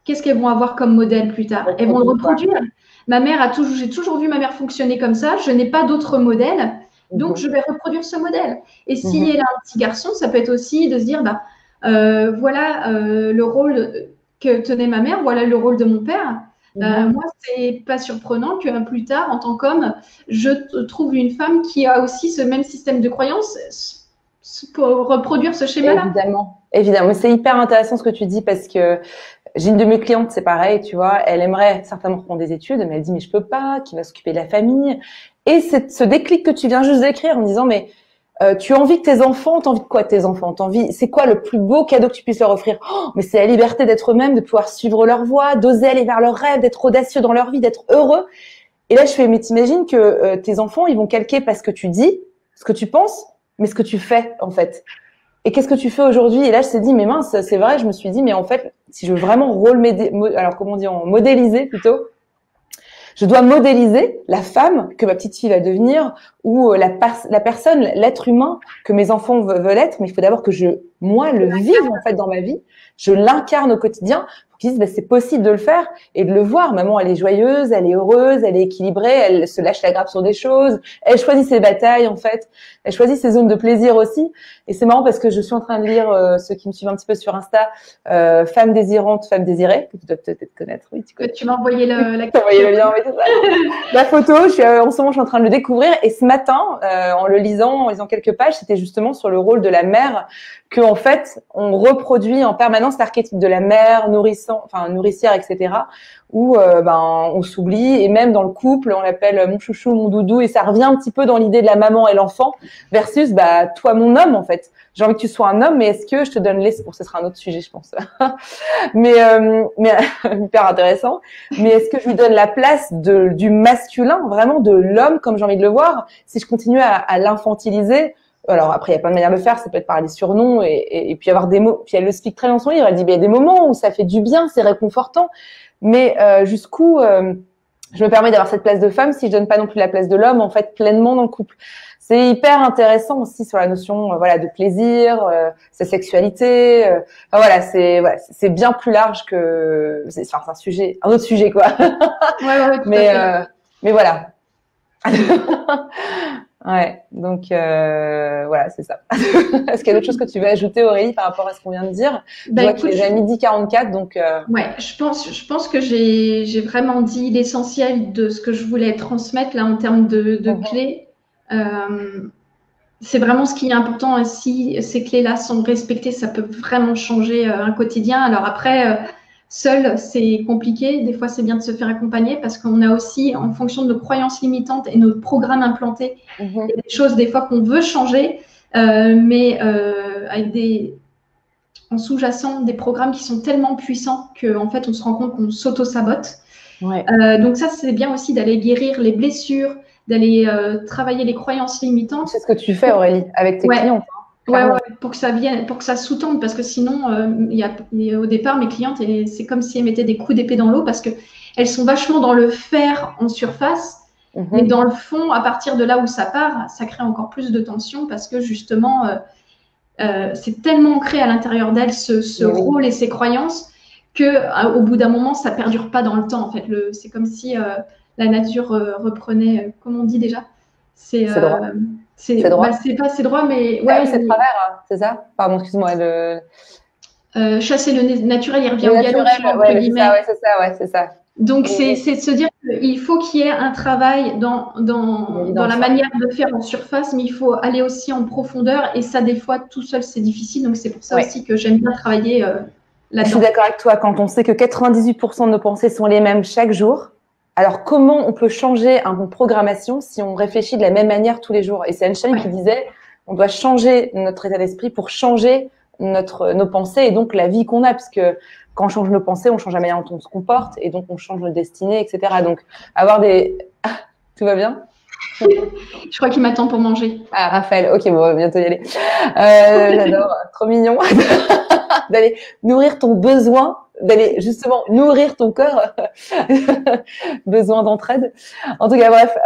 qu'est-ce qu'elles vont avoir comme modèle plus tard? Elles vont le reproduire. J'ai toujours vu ma mère fonctionner comme ça. Je n'ai pas d'autre modèle, donc je vais reproduire ce modèle. Et si elle a un petit garçon, ça peut être aussi de se dire, bah, voilà le rôle que tenait ma mère, voilà le rôle de mon père. Moi, c'est pas surprenant que plus tard, en tant qu'homme, je trouve une femme qui a aussi ce même système de croyance pour reproduire ce schéma-là. Évidemment. C'est hyper intéressant ce que tu dis parce que j'ai une de mes clientes, c'est pareil, tu vois, elle aimerait certainement prendre des études, mais elle dit mais je peux pas, qui va s'occuper de la famille. Et c'est ce déclic que tu viens juste d'écrire en disant mais tu as envie que tes enfants, t'as envie de quoi de tes enfants? C'est quoi le plus beau cadeau que tu puisses leur offrir? Mais c'est la liberté d'être eux-mêmes, de pouvoir suivre leur voie, d'oser aller vers leurs rêves, d'être audacieux dans leur vie, d'être heureux. Et là je fais mais t'imagines que tes enfants ils vont calquer pas ce que tu dis, ce que tu penses, mais ce que tu fais en fait. Et qu'est-ce que tu fais aujourd'hui? Et là, je me suis dit, mais mince, c'est vrai, je me suis dit, mais en fait, si je veux vraiment modéliser plutôt, je dois modéliser la femme que ma petite fille va devenir ou la personne, l'être humain que mes enfants veulent être. Mais il faut d'abord que moi, le vive en fait dans ma vie. Je l'incarne au quotidien pour qu'ils disent, bah, c'est possible de le faire et de le voir. Maman, elle est joyeuse, elle est heureuse, elle est équilibrée, elle se lâche la grappe sur des choses. Elle choisit ses batailles, en fait. Elle choisit ses zones de plaisir aussi. Et c'est marrant parce que je suis en train de lire, ceux qui me suivent un petit peu sur Insta, Femme désirante, femme désirée, que tu dois peut-être connaître. Oui, tu connais. Tu m'as envoyé le lien, oui, c'est ça. La photo, en ce moment, je suis en train de le découvrir. Et ce matin, en lisant quelques pages, c'était justement sur le rôle de la mère, que en fait, on reproduit en permanence l'archétype de la mère nourricière, etc. Où on s'oublie, et même dans le couple, on l'appelle mon chouchou, mon doudou, et ça revient un petit peu dans l'idée de la maman et l'enfant versus toi mon homme en fait. J'ai envie que tu sois un homme, mais est-ce que je te donne pour ce sera un autre sujet, je pense. mais hyper intéressant. Mais est-ce que je lui donne la place du masculin, vraiment de l'homme comme j'ai envie de le voir, si je continue à l'infantiliser? Alors après, il y a plein de manières de le faire. Ça peut être par des surnoms et puis avoir des mots. Puis elle le explique très dans son livre. Elle dit, il y a des moments où ça fait du bien, c'est réconfortant. Mais jusqu'où je me permets d'avoir cette place de femme si je donne pas non plus la place de l'homme en fait pleinement dans le couple. C'est hyper intéressant aussi sur la notion de plaisir, sa sexualité. C'est bien plus large que c'est un autre sujet quoi. Mais voilà. Ouais, donc voilà, c'est ça. Est-ce qu'il y a d'autres choses que tu veux ajouter, Aurélie, par rapport à ce qu'on vient de dire? Je vois qu'il est déjà 12h44, donc. Ouais, je pense que j'ai vraiment dit l'essentiel de ce que je voulais transmettre là en termes de clés. C'est vraiment ce qui est important. Et si ces clés-là sont respectées, ça peut vraiment changer un quotidien. Alors après. Seul, c'est compliqué. Des fois, c'est bien de se faire accompagner parce qu'on a aussi, en fonction de nos croyances limitantes et nos programmes implantés, il y a des choses des fois qu'on veut changer, mais avec en sous-jacent des programmes qui sont tellement puissants qu'en fait, on se rend compte qu'on s'auto-sabote. Ouais. Donc ça, c'est bien aussi d'aller guérir les blessures, d'aller travailler les croyances limitantes. C'est ce que tu fais, Aurélie, avec tes clients. Ouais, pour que ça vienne, pour que ça sous-tende, parce que sinon, au départ, mes clientes, c'est comme si elles mettaient des coups d'épée dans l'eau, parce que elles sont vachement dans le faire en surface, mais dans le fond, à partir de là où ça part, ça crée encore plus de tension, parce que justement, c'est tellement ancré à l'intérieur d'elles ce rôle et ces croyances que au bout d'un moment, ça perdure pas dans le temps. En fait, c'est comme si la nature reprenait, comme on dit déjà, c'est droit. C'est droit, mais ouais, c'est travers, c'est ça. Pardon, excuse-moi. Chasser le naturel, il revient au galop. C'est ça. Donc c'est de se dire qu'il faut qu'il y ait un travail dans la manière de faire en surface, mais il faut aller aussi en profondeur. Et ça, des fois, tout seul, c'est difficile. Donc c'est pour ça aussi que j'aime bien travailler là-dedans. Je suis d'accord avec toi. Quand on sait que 98% de nos pensées sont les mêmes chaque jour. Alors, comment on peut changer une programmation si on réfléchit de la même manière tous les jours? Et c'est Einstein qui disait, on doit changer notre état d'esprit pour changer nos pensées et donc la vie qu'on a, puisque quand on change nos pensées, on change la manière dont on se comporte et donc on change notre destinée, etc. Donc, avoir des... Tout va bien? Je crois qu'il m'attend pour manger. Ah, Raphaël, ok, bon, on va bientôt y aller. J'adore, trop mignon. D'aller nourrir ton besoin d'aller justement nourrir ton cœur, besoin d'entraide. En tout cas, bref.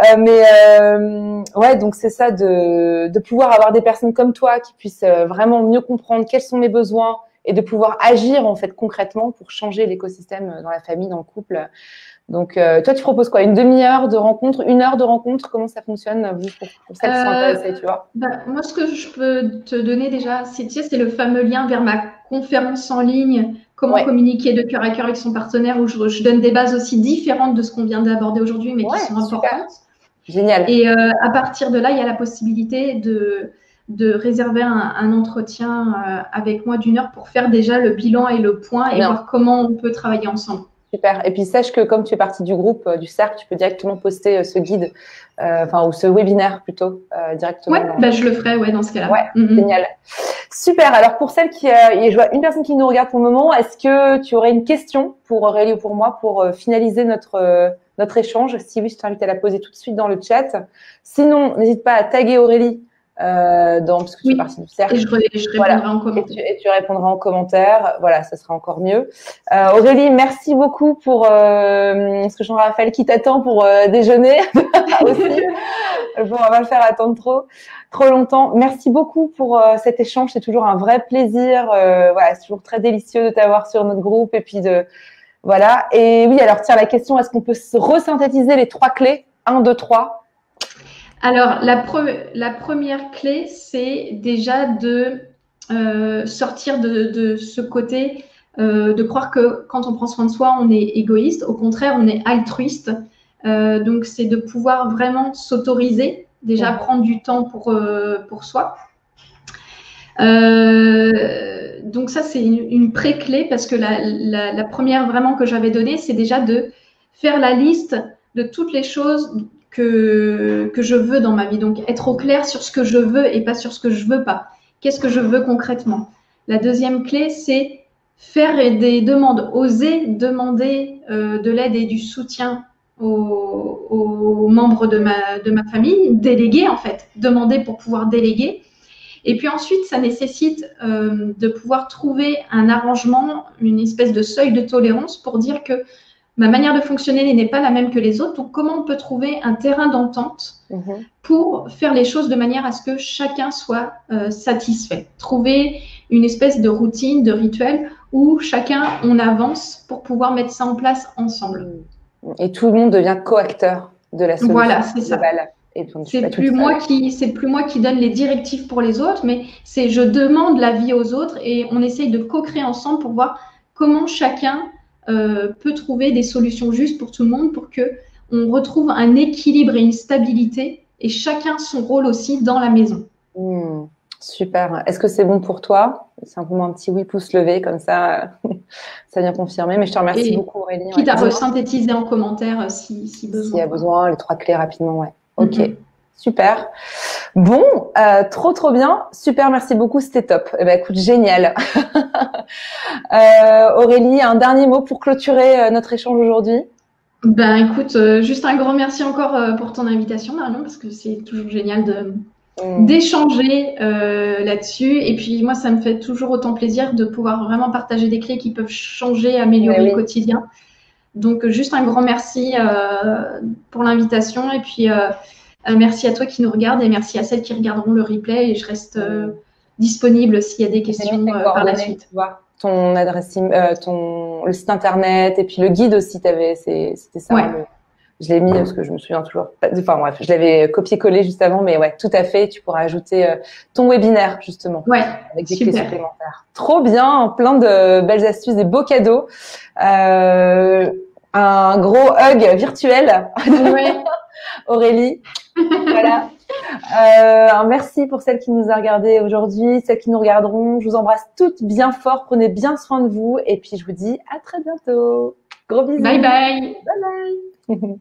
Ouais, donc c'est ça de pouvoir avoir des personnes comme toi qui puissent vraiment mieux comprendre quels sont mes besoins et de pouvoir agir en fait concrètement pour changer l'écosystème dans la famille, dans le couple. Donc, toi, tu proposes quoi? Une demi-heure de rencontre, 1 heure de rencontre? Comment ça fonctionne pour celles qui sont intéressées, tu vois? Moi, ce que je peux te donner déjà, c'est le fameux lien vers ma conférence en ligne, comment communiquer de cœur à cœur avec son partenaire, où je donne des bases aussi différentes de ce qu'on vient d'aborder aujourd'hui, mais qui sont importantes. Génial. Et à partir de là, il y a la possibilité de réserver un entretien avec moi d'1 heure pour faire déjà le bilan et le point et voir comment on peut travailler ensemble. Super. Et puis, sache que comme tu fais partie du groupe, du cercle, tu peux directement poster ce guide, ou ce webinaire plutôt, directement. Ouais, je le ferai, dans ce cas-là. Ouais, génial. Super. Alors, pour celle je vois une personne qui nous regarde pour le moment, est-ce que tu aurais une question pour Aurélie ou pour moi pour finaliser notre échange? Si oui, je t'invite à la poser tout de suite dans le chat. Sinon, n'hésite pas à taguer Aurélie parce que tu fais partie du cercle. Et je répondrai en commentaire. Et tu répondras en commentaire. Voilà, ça sera encore mieux. Aurélie, merci beaucoup pour ce que Jean-Raphaël qui t'attend pour déjeuner aussi. Bon, on va le faire attendre trop longtemps. Merci beaucoup pour cet échange. C'est toujours un vrai plaisir. C'est toujours très délicieux de t'avoir sur notre groupe et puis voilà. Et oui, alors tiens, la question, est-ce qu'on peut resynthétiser les 3 clés? 1, 2, 3. Alors, la première clé, c'est déjà de sortir de ce côté de croire que quand on prend soin de soi, on est égoïste. Au contraire, on est altruiste. Donc, c'est de pouvoir vraiment s'autoriser, déjà prendre du temps pour soi. Donc, ça, c'est une pré-clé parce que la première vraiment que j'avais donnée, c'est déjà de faire la liste de toutes les choses que je veux dans ma vie. Donc, être au clair sur ce que je veux et pas sur ce que je veux pas. Qu'est-ce que je veux concrètement? La deuxième clé, c'est faire des demandes, oser demander de l'aide et du soutien aux membres de ma famille, déléguer en fait, demander pour pouvoir déléguer. Et puis ensuite, ça nécessite de pouvoir trouver un arrangement, une espèce de seuil de tolérance pour dire que ma manière de fonctionner n'est pas la même que les autres. Donc, comment on peut trouver un terrain d'entente pour faire les choses de manière à ce que chacun soit satisfait? Trouver une espèce de routine, de rituel où chacun, on avance pour pouvoir mettre ça en place ensemble. Et tout le monde devient coacteur de la solution. Voilà, c'est ça. C'est plus moi qui donne les directives pour les autres, mais c'est je demande l'avis aux autres et on essaye de co-créer ensemble pour voir comment chacun peut trouver des solutions justes pour tout le monde pour qu'on retrouve un équilibre et une stabilité et chacun son rôle aussi dans la maison. Super. Est-ce que c'est bon pour toi? Simplement un petit oui pouce levé, comme ça, ça vient confirmer. Mais je te remercie beaucoup, Aurélie. Quitte à resynthétiser en commentaire si besoin. S'il y a besoin, les 3 clés rapidement, Ok. Super. Bon, trop bien. Super, merci beaucoup, c'était top. Eh ben, écoute, génial. Aurélie, un dernier mot pour clôturer notre échange aujourd'hui? Écoute, juste un grand merci encore pour ton invitation, Marion, parce que c'est toujours génial d'échanger là-dessus. Et puis moi, ça me fait toujours autant plaisir de pouvoir vraiment partager des clés qui peuvent changer, améliorer le quotidien. Donc, juste un grand merci pour l'invitation. Et puis, merci à toi qui nous regarde et merci à celles qui regarderont le replay. Et je reste disponible s'il y a des questions par la suite. Tu vois, ton adresse, le site internet et puis le guide aussi, c'était ça. Je l'ai mis parce que je me souviens toujours. Enfin bref, je l'avais copié-collé juste avant, mais tu tout à fait. Tu pourras ajouter ton webinaire justement avec des clés supplémentaires. Trop bien, plein de belles astuces, des beaux cadeaux. Un gros hug virtuel. Aurélie. Voilà. Merci pour celles qui nous a regardées aujourd'hui, celles qui nous regarderont. Je vous embrasse toutes bien fort. Prenez bien soin de vous et puis je vous dis à très bientôt. Gros bisous. Bye bye. Bye bye.